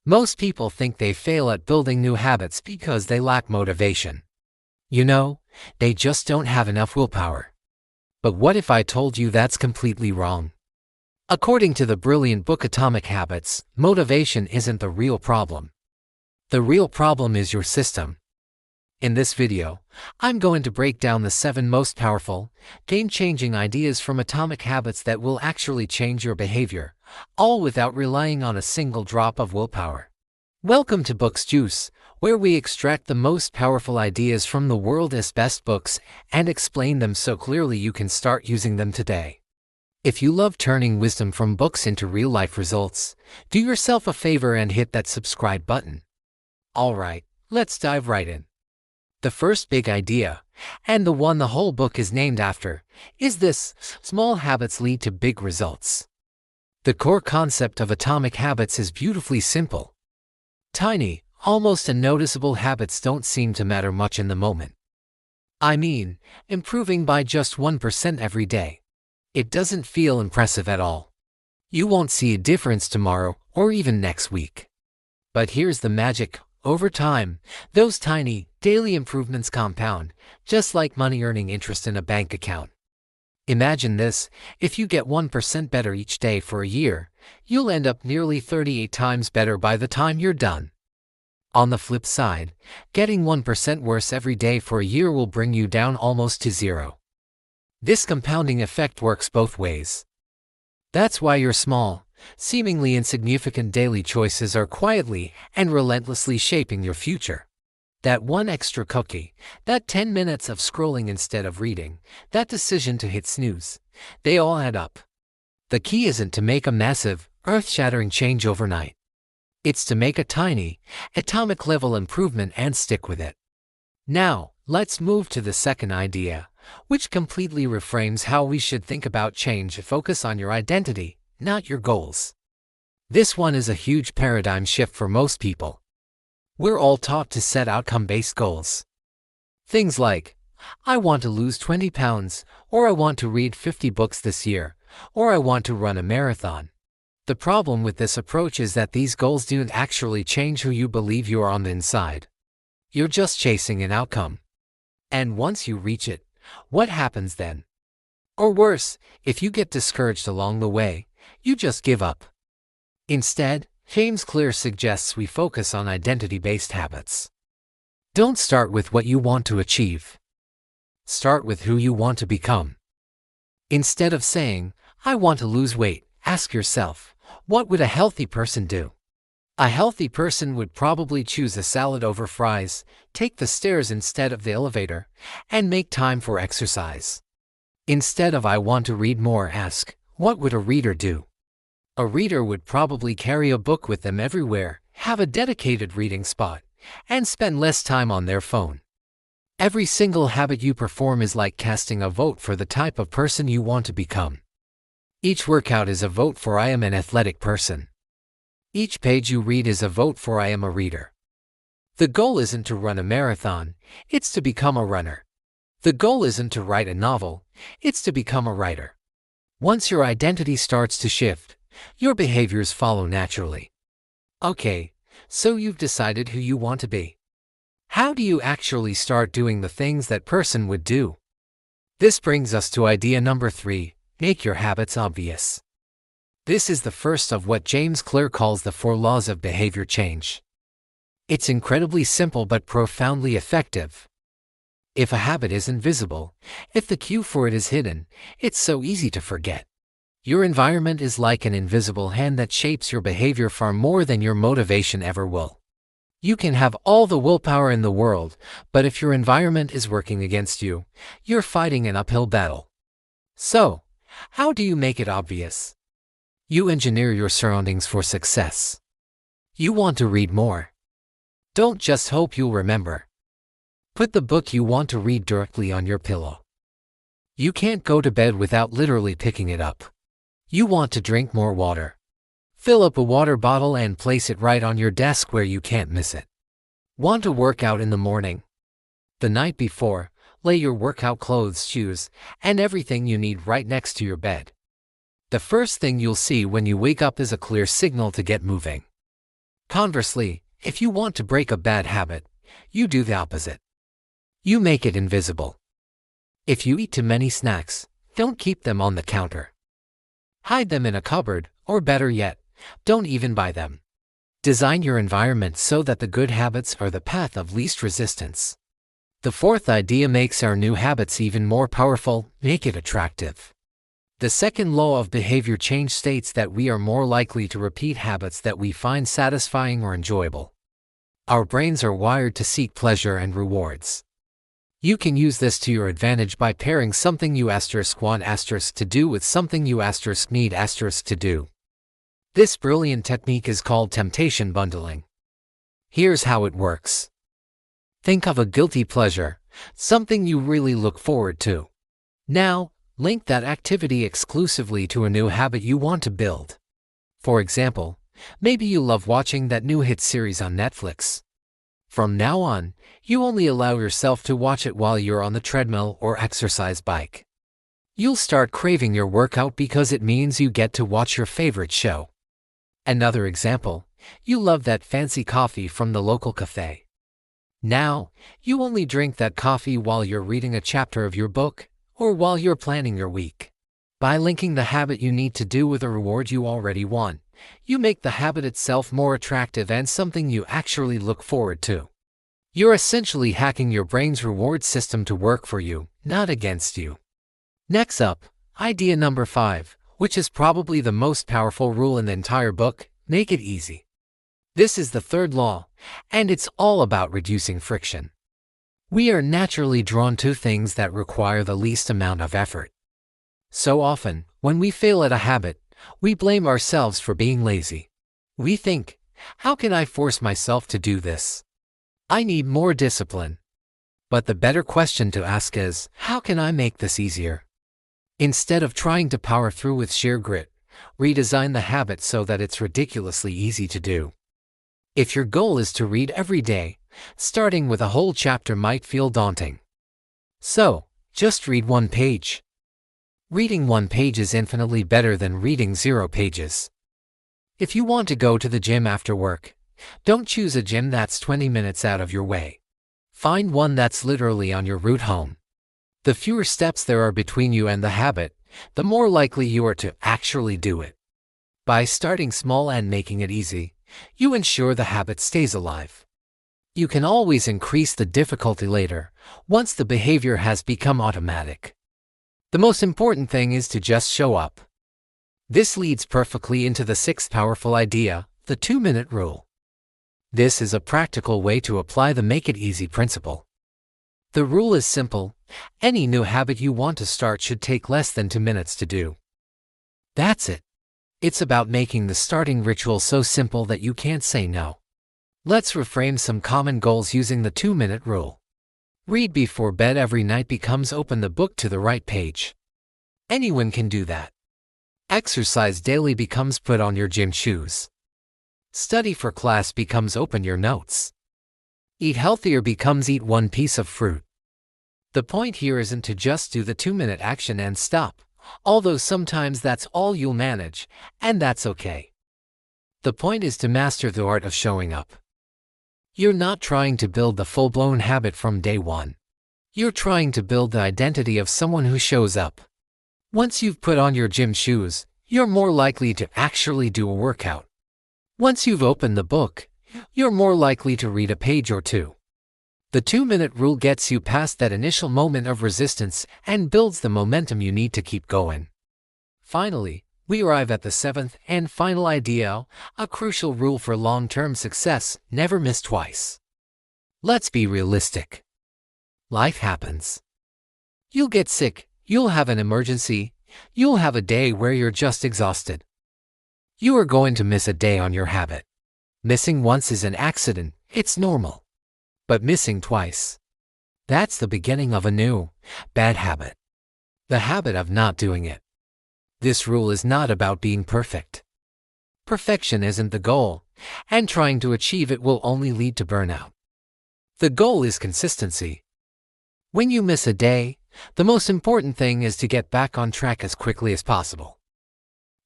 Most people think they fail at building new habits because they lack motivation. You know, they just don't have enough willpower. But what if I told you that's completely wrong? According to the brilliant book Atomic Habits, motivation isn't the real problem. The real problem is your system. In this video, I'm going to break down the 7 most powerful, game-changing ideas from Atomic Habits that will actually change your behavior, all without relying on a single drop of willpower. Welcome to Books Juice, where we extract the most powerful ideas from the world's best books and explain them so clearly you can start using them today. If you love turning wisdom from books into real-life results, do yourself a favor and hit that subscribe button. Alright, let's dive right in. The first big idea, and the one the whole book is named after, is this: small habits lead to big results. The core concept of Atomic Habits is beautifully simple. Tiny, almost unnoticeable habits don't seem to matter much in the moment. I mean, improving by just 1% every day. It doesn't feel impressive at all. You won't see a difference tomorrow or even next week. But here's the magic. Over time, those tiny, daily improvements compound, just like money earning interest in a bank account. Imagine this: if you get 1% better each day for a year, you'll end up nearly 38 times better by the time you're done. On the flip side, getting 1% worse every day for a year will bring you down almost to zero. This compounding effect works both ways. That's why your small, seemingly insignificant daily choices are quietly and relentlessly shaping your future. That one extra cookie, that 10 minutes of scrolling instead of reading, that decision to hit snooze, they all add up. The key isn't to make a massive, earth-shattering change overnight. It's to make a tiny, atomic-level improvement and stick with it. Now, let's move to the second idea, which completely reframes how we should think about change. Focus on your identity, not your goals. This one is a huge paradigm shift for most people. We're all taught to set outcome-based goals. Things like, I want to lose 20 pounds, or I want to read 50 books this year, or I want to run a marathon. The problem with this approach is that these goals don't actually change who you believe you are on the inside. You're just chasing an outcome. And once you reach it, what happens then? Or worse, if you get discouraged along the way, you just give up. Instead, James Clear suggests we focus on identity-based habits. Don't start with what you want to achieve. Start with who you want to become. Instead of saying, I want to lose weight, ask yourself, what would a healthy person do? A healthy person would probably choose a salad over fries, take the stairs instead of the elevator, and make time for exercise. Instead of I want to read more, ask, what would a reader do? A reader would probably carry a book with them everywhere, have a dedicated reading spot, and spend less time on their phone. Every single habit you perform is like casting a vote for the type of person you want to become. Each workout is a vote for I am an athletic person. Each page you read is a vote for I am a reader. The goal isn't to run a marathon, it's to become a runner. The goal isn't to write a novel, it's to become a writer. Once your identity starts to shift, your behaviors follow naturally. Okay, so you've decided who you want to be. How do you actually start doing the things that person would do? This brings us to idea number 3, make your habits obvious. This is the first of what James Clear calls the 4 laws of behavior change. It's incredibly simple but profoundly effective. If a habit isn't visible, if the cue for it is hidden, it's so easy to forget. Your environment is like an invisible hand that shapes your behavior far more than your motivation ever will. You can have all the willpower in the world, but if your environment is working against you, you're fighting an uphill battle. So, how do you make it obvious? You engineer your surroundings for success. You want to read more. Don't just hope you'll remember. Put the book you want to read directly on your pillow. You can't go to bed without literally picking it up. You want to drink more water. Fill up a water bottle and place it right on your desk where you can't miss it. Want to work out in the morning? The night before, lay your workout clothes, shoes, and everything you need right next to your bed. The first thing you'll see when you wake up is a clear signal to get moving. Conversely, if you want to break a bad habit, you do the opposite. You make it invisible. If you eat too many snacks, don't keep them on the counter. Hide them in a cupboard, or better yet, don't even buy them. Design your environment so that the good habits are the path of least resistance. The fourth idea makes our new habits even more powerful: make it attractive. The second law of behavior change states that we are more likely to repeat habits that we find satisfying or enjoyable. Our brains are wired to seek pleasure and rewards. You can use this to your advantage by pairing something you want to do with something you need to do. This brilliant technique is called temptation bundling. Here's how it works. Think of a guilty pleasure, something you really look forward to. Now, link that activity exclusively to a new habit you want to build. For example, maybe you love watching that new hit series on Netflix. From now on, you only allow yourself to watch it while you're on the treadmill or exercise bike. You'll start craving your workout because it means you get to watch your favorite show. Another example, you love that fancy coffee from the local cafe. Now, you only drink that coffee while you're reading a chapter of your book, or while you're planning your week. By linking the habit you need to do with a reward you already want, you make the habit itself more attractive and something you actually look forward to. You're essentially hacking your brain's reward system to work for you, not against you. Next up, idea number 5, which is probably the most powerful rule in the entire book: make it easy. This is the third law, and it's all about reducing friction. We are naturally drawn to things that require the least amount of effort. So often, when we fail at a habit, we blame ourselves for being lazy. We think, how can I force myself to do this? I need more discipline. But the better question to ask is, how can I make this easier? Instead of trying to power through with sheer grit, redesign the habit so that it's ridiculously easy to do. If your goal is to read every day, starting with a whole chapter might feel daunting. So, just read 1 page. Reading 1 page is infinitely better than reading 0 pages. If you want to go to the gym after work, don't choose a gym that's 20 minutes out of your way. Find one that's literally on your route home. The fewer steps there are between you and the habit, the more likely you are to actually do it. By starting small and making it easy, you ensure the habit stays alive. You can always increase the difficulty later, once the behavior has become automatic. The most important thing is to just show up. This leads perfectly into the 6th powerful idea, the 2-minute rule. This is a practical way to apply the make it easy principle. The rule is simple: any new habit you want to start should take less than 2 minutes to do. That's it. It's about making the starting ritual so simple that you can't say no. Let's reframe some common goals using the 2-minute rule. Read before bed every night becomes open the book to the right page. Anyone can do that. Exercise daily becomes put on your gym shoes. Study for class becomes open your notes. Eat healthier becomes eat 1 piece of fruit. The point here isn't to just do the 2-minute action and stop, although sometimes that's all you'll manage, and that's okay. The point is to master the art of showing up. You're not trying to build the full-blown habit from day one. You're trying to build the identity of someone who shows up. Once you've put on your gym shoes, you're more likely to actually do a workout. Once you've opened the book, you're more likely to read a page or 2. The 2-minute rule gets you past that initial moment of resistance and builds the momentum you need to keep going. Finally, we arrive at the 7th and final idea, a crucial rule for long-term success: never miss twice. Let's be realistic. Life happens. You'll get sick, you'll have an emergency, you'll have a day where you're just exhausted. You are going to miss a day on your habit. Missing once is an accident, it's normal. But missing twice, that's the beginning of a new, bad habit. The habit of not doing it. This rule is not about being perfect. Perfection isn't the goal, and trying to achieve it will only lead to burnout. The goal is consistency. When you miss a day, the most important thing is to get back on track as quickly as possible.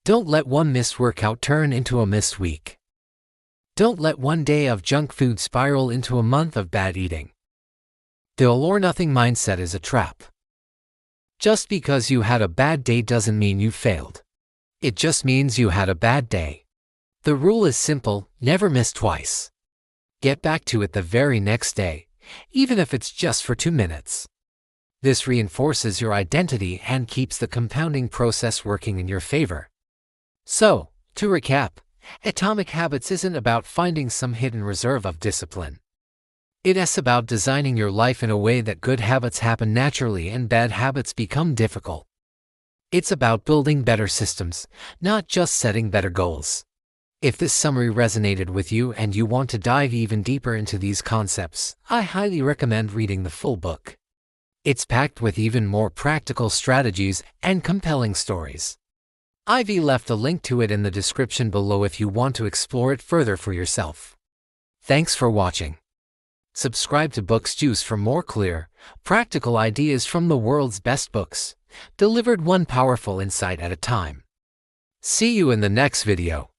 Don't let one missed workout turn into a missed week. Don't let one day of junk food spiral into a month of bad eating. The all-or-nothing mindset is a trap. Just because you had a bad day doesn't mean you failed. It just means you had a bad day. The rule is simple: never miss twice. Get back to it the very next day, even if it's just for 2 minutes. This reinforces your identity and keeps the compounding process working in your favor. So, to recap, Atomic Habits isn't about finding some hidden reserve of discipline. It's about designing your life in a way that good habits happen naturally and bad habits become difficult. It's about building better systems, not just setting better goals. If this summary resonated with you and you want to dive even deeper into these concepts, I highly recommend reading the full book. It's packed with even more practical strategies and compelling stories. I've left a link to it in the description below if you want to explore it further for yourself. Thanks for watching. Subscribe to Books Juice for more clear, practical ideas from the world's best books, delivered one powerful insight at a time. See you in the next video.